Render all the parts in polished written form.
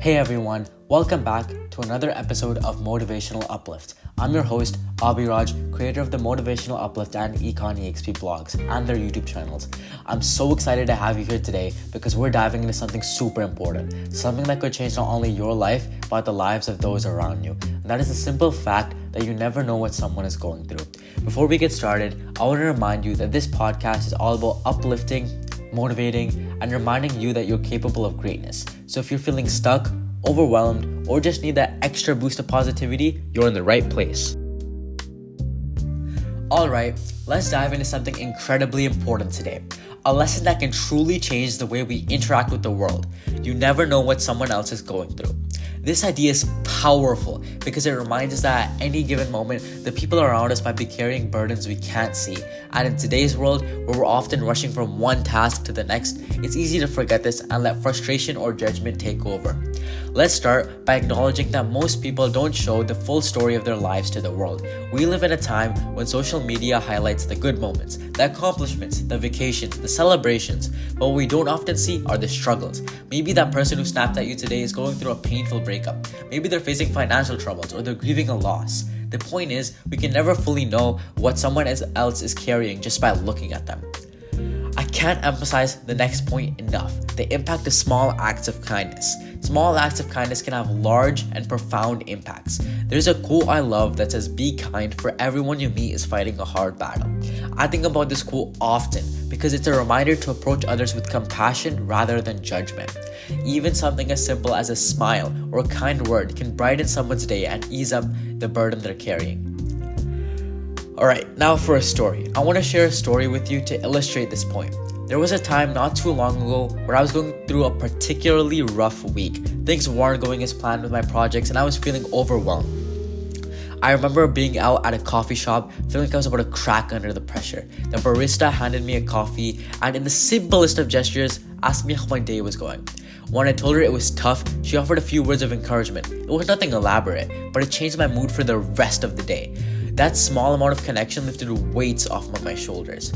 Hey everyone, welcome back to another episode of Motivational Uplift. I'm your host, Abhiraaj, creator of the Motivational Uplift and Econ EXP blogs and their YouTube channels. I'm so excited to have you here today because we're diving into something super important, something that could change not only your life, but the lives of those around you. And that is the simple fact that you never know what someone is going through. Before we get started, I want to remind you that this podcast is all about uplifting, motivating, and reminding you that you're capable of greatness. So if you're feeling stuck, overwhelmed, or just need that extra boost of positivity, you're in the right place. Alright, let's dive into something incredibly important today. A lesson that can truly change the way we interact with the world. You never know what someone else is going through. This idea is powerful because it reminds us that at any given moment, the people around us might be carrying burdens we can't see. And in today's world, where we're often rushing from one task to the next, it's easy to forget this and let frustration or judgment take over. Let's start by acknowledging that most people don't show the full story of their lives to the world. We live in a time when social media highlights the good moments, the accomplishments, the vacations, the celebrations, but what we don't often see are the struggles. Maybe that person who snapped at you today is going through a painful breakup. Maybe they're facing financial troubles or they're grieving a loss. The point is, we can never fully know what someone else is carrying just by looking at them. I can't emphasize the next point enough, the impact of small acts of kindness. Small acts of kindness can have large and profound impacts. There's a quote I love that says, "Be kind, for everyone you meet is fighting a hard battle." I think about this quote often because it's a reminder to approach others with compassion rather than judgment. Even something as simple as a smile or a kind word can brighten someone's day and ease up the burden they're carrying. Alright, now for a story. I want to share a story with you to illustrate this point. There was a time not too long ago where I was going through a particularly rough week. Things weren't going as planned with my projects and I was feeling overwhelmed. I remember being out at a coffee shop feeling like I was about to crack under the pressure. The barista handed me a coffee and in the simplest of gestures asked me how my day was going. When I told her it was tough, she offered a few words of encouragement. It was nothing elaborate, but it changed my mood for the rest of the day. That small amount of connection lifted weights off of my shoulders.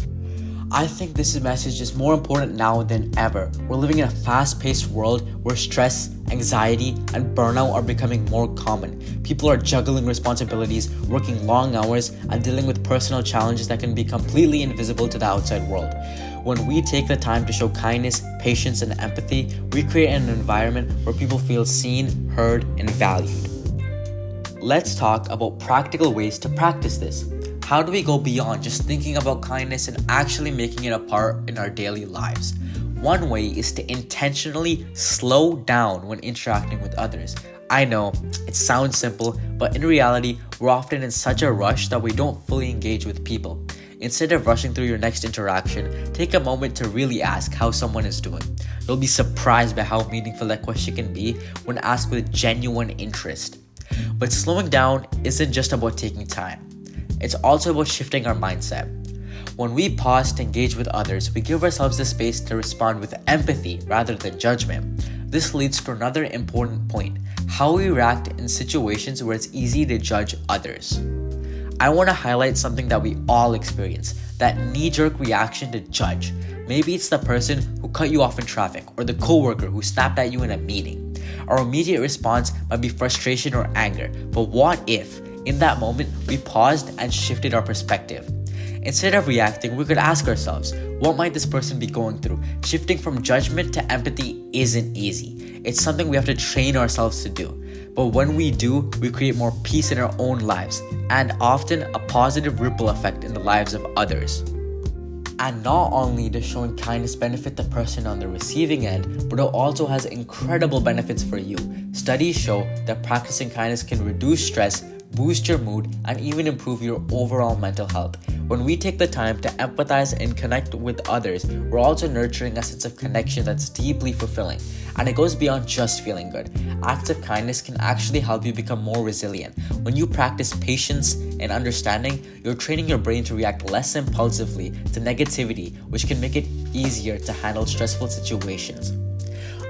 I think this message is more important now than ever. We're living in a fast-paced world where stress, anxiety, and burnout are becoming more common. People are juggling responsibilities, working long hours, and dealing with personal challenges that can be completely invisible to the outside world. When we take the time to show kindness, patience, and empathy, we create an environment where people feel seen, heard, and valued. Let's talk about practical ways to practice this. How do we go beyond just thinking about kindness and actually making it a part in our daily lives? One way is to intentionally slow down when interacting with others. I know, it sounds simple, but in reality, we're often in such a rush that we don't fully engage with people. Instead of rushing through your next interaction, take a moment to really ask how someone is doing. You'll be surprised by how meaningful that question can be when asked with genuine interest. But slowing down isn't just about taking time. It's also about shifting our mindset. When we pause to engage with others, we give ourselves the space to respond with empathy rather than judgment. This leads to another important point, how we react in situations where it's easy to judge others. I want to highlight something that we all experience, that knee-jerk reaction to judge. Maybe it's the person who cut you off in traffic or the coworker who snapped at you in a meeting. Our immediate response might be frustration or anger, but what if, in that moment, we paused and shifted our perspective? Instead of reacting, we could ask ourselves, what might this person be going through? Shifting from judgment to empathy isn't easy. It's something we have to train ourselves to do. But when we do, we create more peace in our own lives, and often a positive ripple effect in the lives of others. And not only does showing kindness benefit the person on the receiving end, but it also has incredible benefits for you. Studies show that practicing kindness can reduce stress, boost your mood, and even improve your overall mental health. When we take the time to empathize and connect with others, we're also nurturing a sense of connection that's deeply fulfilling. And it goes beyond just feeling good. Acts of kindness can actually help you become more resilient. When you practice patience and understanding, you're training your brain to react less impulsively to negativity, which can make it easier to handle stressful situations.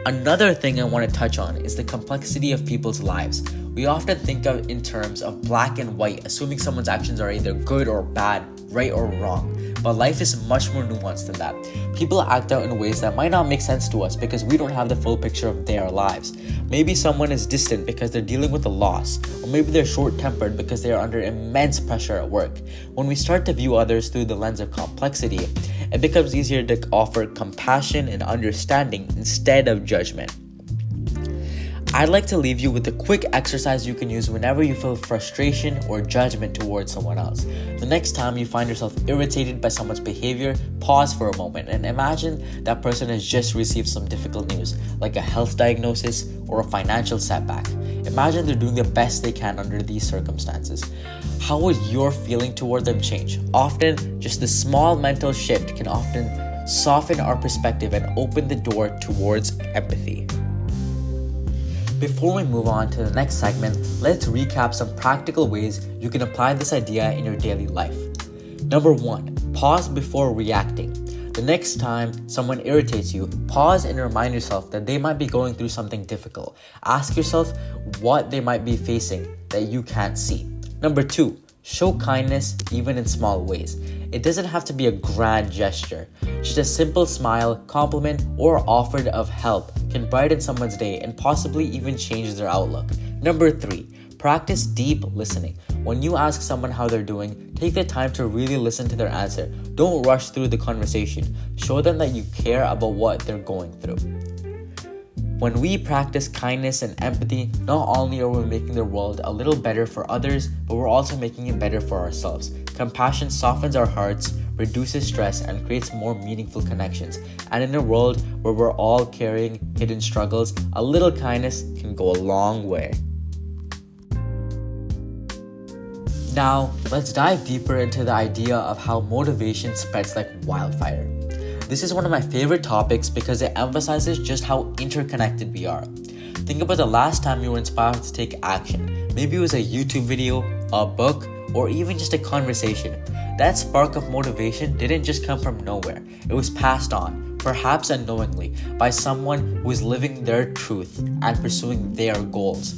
Another thing I want to touch on is the complexity of people's lives. We often think of in terms of black and white, assuming someone's actions are either good or bad, right or wrong. But life is much more nuanced than that. People act out in ways that might not make sense to us because we don't have the full picture of their lives. Maybe someone is distant because they're dealing with a loss, or maybe they're short-tempered because they are under immense pressure at work. When we start to view others through the lens of complexity, it becomes easier to offer compassion and understanding instead of judgment. I'd like to leave you with a quick exercise you can use whenever you feel frustration or judgment towards someone else. The next time you find yourself irritated by someone's behavior, pause for a moment and imagine that person has just received some difficult news, like a health diagnosis or a financial setback. Imagine they're doing the best they can under these circumstances. How would your feeling toward them change? Often, just the small mental shift can often soften our perspective and open the door towards empathy. Before we move on to the next segment, let's recap some practical ways you can apply this idea in your daily life. Number 1, pause before reacting. The next time someone irritates you, pause and remind yourself that they might be going through something difficult. Ask yourself what they might be facing that you can't see. Number 2, show kindness even in small ways. It doesn't have to be a grand gesture. Just a simple smile, compliment, or offer of help can brighten someone's day and possibly even change their outlook. Number 3, practice deep listening. When you ask someone how they're doing, take the time to really listen to their answer. Don't rush through the conversation. Show them that you care about what they're going through. When we practice kindness and empathy, not only are we making the world a little better for others, but we're also making it better for ourselves. Compassion softens our hearts, reduces stress, and creates more meaningful connections. And in a world where we're all carrying hidden struggles, a little kindness can go a long way. Now, let's dive deeper into the idea of how motivation spreads like wildfire. This is one of my favorite topics because it emphasizes just how interconnected we are. Think about the last time you were inspired to take action. Maybe it was a YouTube video, a book, or even just a conversation. That spark of motivation didn't just come from nowhere. It was passed on, perhaps unknowingly, by someone who is living their truth and pursuing their goals.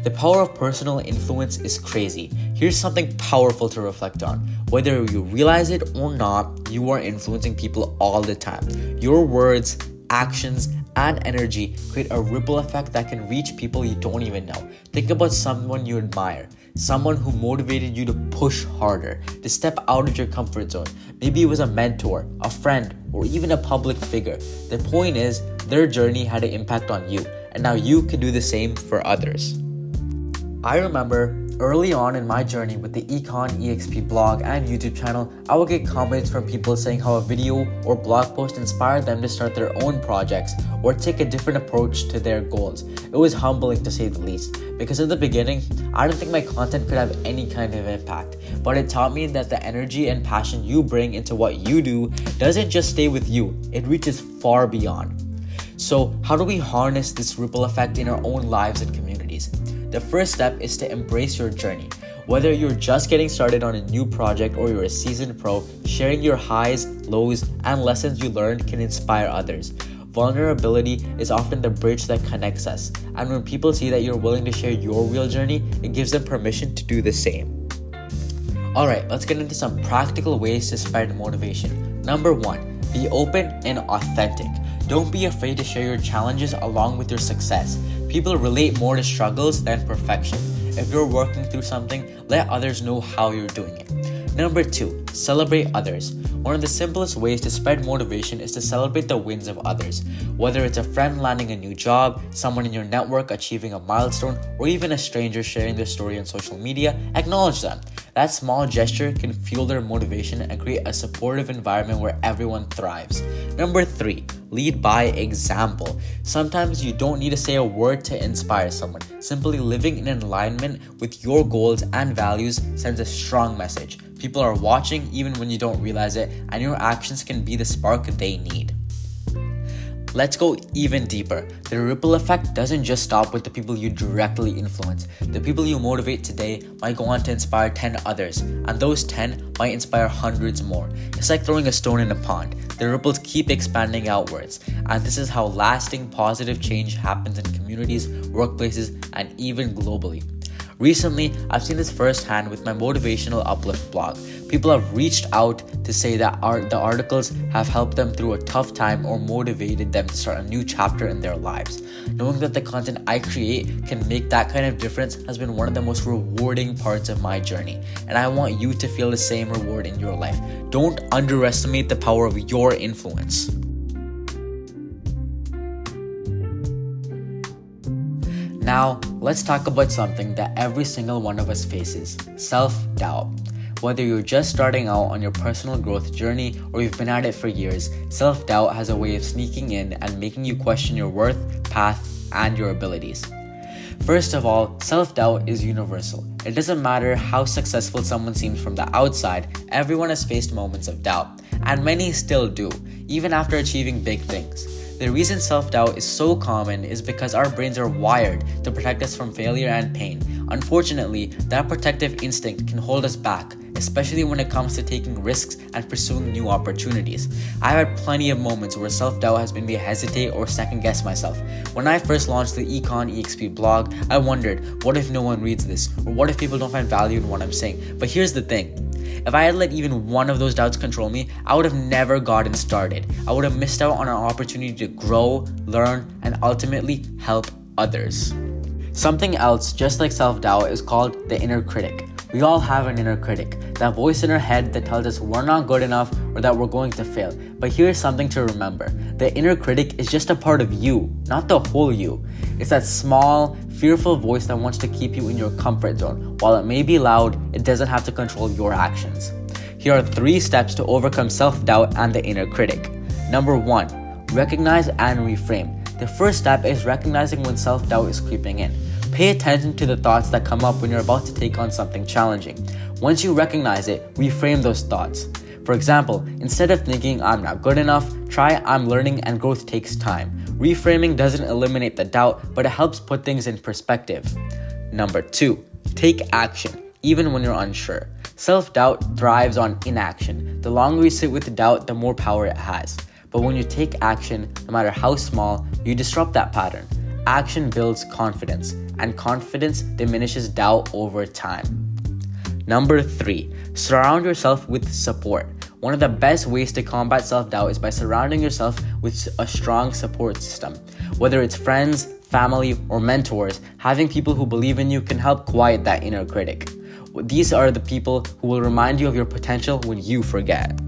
The power of personal influence is crazy. Here's something powerful to reflect on. Whether you realize it or not, you are influencing people all the time. Your words, actions, and energy create a ripple effect that can reach people you don't even know. Think about someone you admire, someone who motivated you to push harder, to step out of your comfort zone. Maybe it was a mentor, a friend, or even a public figure. The point is, their journey had an impact on you, and now you can do the same for others. I remember early on in my journey with the Econ EXP blog and YouTube channel, I would get comments from people saying how a video or blog post inspired them to start their own projects or take a different approach to their goals. It was humbling to say the least, because in the beginning, I didn't think my content could have any kind of impact, but it taught me that the energy and passion you bring into what you do doesn't just stay with you, it reaches far beyond. So how do we harness this ripple effect in our own lives and communities? The first step is to embrace your journey. Whether you're just getting started on a new project or you're a seasoned pro, sharing your highs, lows, and lessons you learned can inspire others. Vulnerability is often the bridge that connects us, and when people see that you're willing to share your real journey, it gives them permission to do the same. Alright, let's get into some practical ways to spread motivation. Number 1, be open and authentic. Don't be afraid to share your challenges along with your success. People relate more to struggles than perfection. If you're working through something, let others know how you're doing it. Number 2, celebrate others. One of the simplest ways to spread motivation is to celebrate the wins of others. Whether it's a friend landing a new job, someone in your network achieving a milestone, or even a stranger sharing their story on social media, acknowledge them. That small gesture can fuel their motivation and create a supportive environment where everyone thrives. Number 3, lead by example. Sometimes you don't need to say a word to inspire someone. Simply living in alignment with your goals and values sends a strong message. People are watching even when you don't realize it, and your actions can be the spark they need. Let's go even deeper. The ripple effect doesn't just stop with the people you directly influence. The people you motivate today might go on to inspire 10 others, and those 10 might inspire hundreds more. It's like throwing a stone in a pond. The ripples keep expanding outwards, and this is how lasting positive change happens in communities, workplaces, and even globally. Recently, I've seen this firsthand with my Motivational Uplift blog. People have reached out to say that the articles have helped them through a tough time or motivated them to start a new chapter in their lives. Knowing that the content I create can make that kind of difference has been one of the most rewarding parts of my journey, and I want you to feel the same reward in your life. Don't underestimate the power of your influence. Now, let's talk about something that every single one of us faces: self-doubt. Whether you're just starting out on your personal growth journey or you've been at it for years, self-doubt has a way of sneaking in and making you question your worth, path, and your abilities. First of all, self-doubt is universal. It doesn't matter how successful someone seems from the outside, everyone has faced moments of doubt, and many still do, even after achieving big things. The reason self-doubt is so common is because our brains are wired to protect us from failure and pain. Unfortunately, that protective instinct can hold us back, especially when it comes to taking risks and pursuing new opportunities. I've had plenty of moments where self-doubt has made me hesitate or second-guess myself. When I first launched the Econ EXP blog, I wondered, what if no one reads this? Or what if people don't find value in what I'm saying? But here's the thing. If I had let even one of those doubts control me, I would have never gotten started. I would have missed out on an opportunity to grow, learn, and ultimately help others. Something else, just like self-doubt, is called the inner critic. We all have an inner critic, that voice in our head that tells us we're not good enough or that we're going to fail. But here's something to remember. The inner critic is just a part of you, not the whole you. It's that small, fearful voice that wants to keep you in your comfort zone. While it may be loud, it doesn't have to control your actions. Here are 3 steps to overcome self-doubt and the inner critic. Number 1, recognize and reframe. The first step is recognizing when self-doubt is creeping in. Pay attention to the thoughts that come up when you're about to take on something challenging. Once you recognize it, reframe those thoughts. For example, instead of thinking I'm not good enough, try I'm learning and growth takes time. Reframing doesn't eliminate the doubt, but it helps put things in perspective. Number 2, take action, even when you're unsure. Self-doubt thrives on inaction. The longer you sit with the doubt, the more power it has. But when you take action, no matter how small, you disrupt that pattern. Action builds confidence, and confidence diminishes doubt over time. Number 3, surround yourself with support. One of the best ways to combat self-doubt is by surrounding yourself with a strong support system. Whether it's friends, family, or mentors, having people who believe in you can help quiet that inner critic. These are the people who will remind you of your potential when you forget.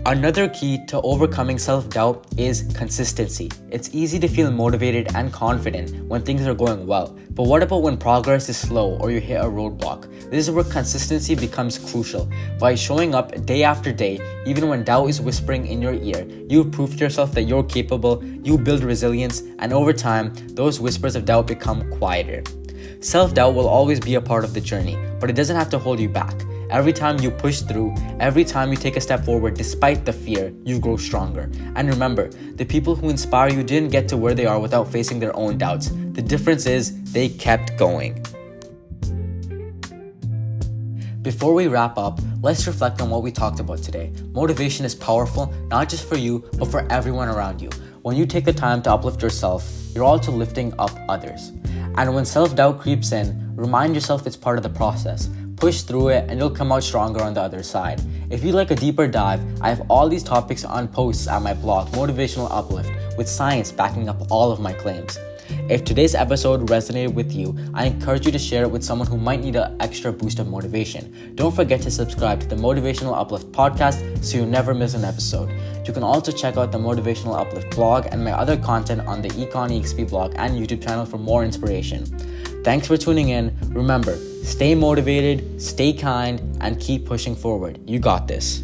Another key to overcoming self-doubt is consistency. It's easy to feel motivated and confident when things are going well. But what about when progress is slow or you hit a roadblock? This is where consistency becomes crucial. By showing up day after day, even when doubt is whispering in your ear, you prove to yourself that you're capable, you build resilience, and over time, those whispers of doubt become quieter. Self-doubt will always be a part of the journey, but it doesn't have to hold you back. Every time you push through, every time you take a step forward despite the fear, you grow stronger. And remember, the people who inspire you didn't get to where they are without facing their own doubts. The difference is they kept going. Before we wrap up, let's reflect on what we talked about today. Motivation is powerful, not just for you, but for everyone around you. When you take the time to uplift yourself, you're also lifting up others. And when self-doubt creeps in, remind yourself it's part of the process. Push through it and you'll come out stronger on the other side. If you'd like a deeper dive, I have all these topics on posts at my blog, Motivational Uplift, with science backing up all of my claims. If today's episode resonated with you, I encourage you to share it with someone who might need an extra boost of motivation. Don't forget to subscribe to the Motivational Uplift podcast so you never miss an episode. You can also check out the Motivational Uplift blog and my other content on the Econ EXP blog and YouTube channel for more inspiration. Thanks for tuning in. Remember, stay motivated, stay kind, and keep pushing forward. You got this.